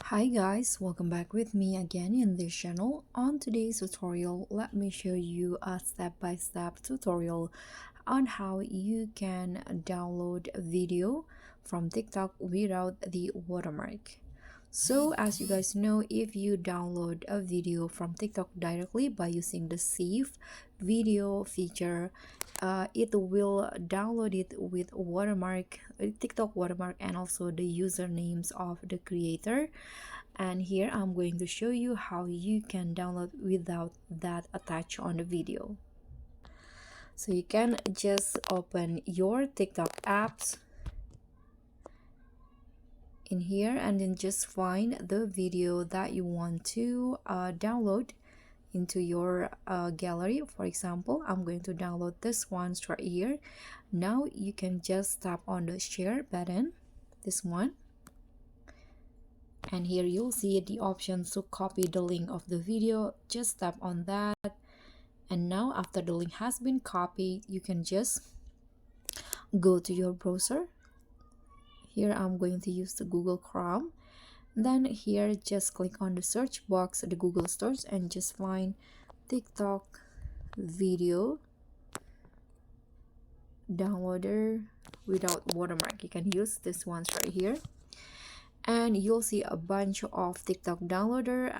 Hi guys, welcome back with me again in this channel. On today's tutorial, let me show you a step-by-step tutorial on how you can download a video from TikTok without the watermark. So as you guys know, if you download a video from TikTok directly by using the save video feature, it will download it with watermark, TikTok watermark, and also the usernames of the creator. And here I'm going to show you how you can download without that attached on the video. So you can just open your TikTok apps in here and then just find the video that you want to download into your gallery. For example, I'm going to download this one right here. Now you can just tap on the share button, this one, and here you'll see the option to copy the link of the video. Just tap on that, and now after the link has been copied, you can just go to your browser. Here I'm going to use the Google Chrome. Then here just click on the search box, the Google stores, and just find TikTok video downloader without watermark. You can use this ones right here, and you'll see a bunch of TikTok downloader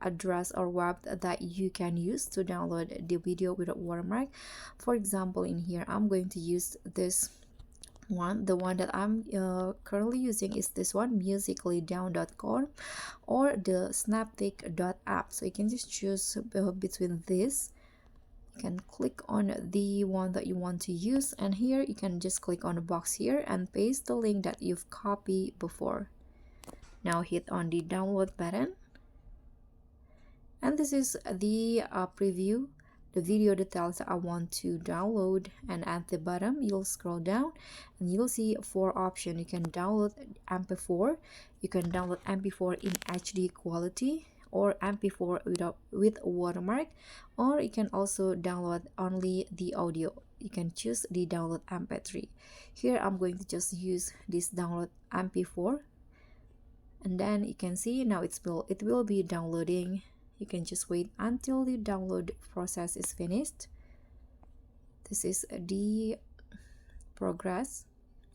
address or web that you can use to download the video without watermark. For example, in here I'm going to use this one. The one that I'm currently using is this one, musicallydown.com or the snaptik.app. So you can just choose between this. You can click on the one that you want to use, and here you can just click on the box here and paste the link that you've copied before. Now hit on the download button, and this is the preview, the video details that I want to download. And at the bottom you'll scroll down and you'll see 4 options. You can download MP4, you can download MP4 in HD quality, or MP4 with watermark, or you can also download only the audio. You can choose the download MP3. Here I'm going to just use this download MP4, and then you can see now it will be downloading. You can just wait until the download process is finished. This is the progress.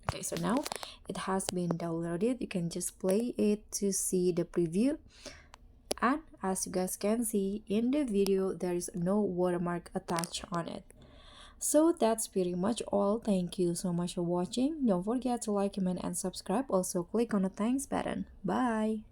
Okay, so now it has been downloaded. You can just play it to see the preview, and as you guys can see in the video, there is no watermark attached on it. So that's pretty much all. Thank you so much for watching. Don't forget to like, comment, and subscribe. Also click on the thanks button. Bye.